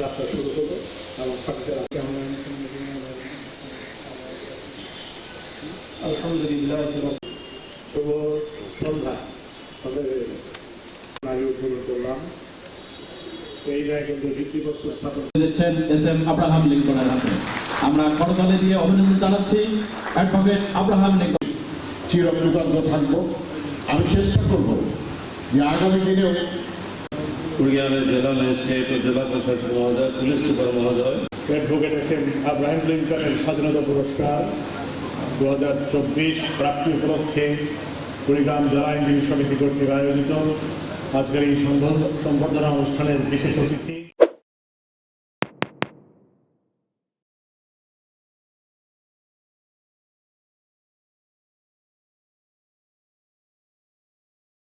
যাত্রা শুরু হলো এবং আলহামদুলিল্লাহ শুভ সন্ধ্যা হয়ে গেছে। আমি উদ্বোধন করলাম এই জায়গায় কিন্তু ভিত্তিপ্রস্তর স্থাপন দিচ্ছেন এস.এম. আব্রাহাম লিঙ্কনের হাতে। আমরা করতালি দিয়ে অভিনন্দন জানাচ্ছি অ্যাডভোকেট আব্রাহাম লিঙ্কন। চিরকৃতজ্ঞ থাকবো। আমি চেষ্টা করব যে আগামী দিনে কুড়িগ্রামের জেলা ম্যাজিস্ট্রেট ও জেলা প্রশাসক মহোদয়, পুলিশ সুপার মহোদয়, অ্যাডভোকেট এস.এম. আব্রাহাম লিঙ্কনের স্বাধীনতা পুরস্কার 2024 প্রাপ্তি উপলক্ষে কুড়িগ্রাম জেলা আইনজীবী সমিতি কর্তৃক আয়োজিত আজকের এই সংবর্ধনা অনুষ্ঠানের বিশেষ অতিথি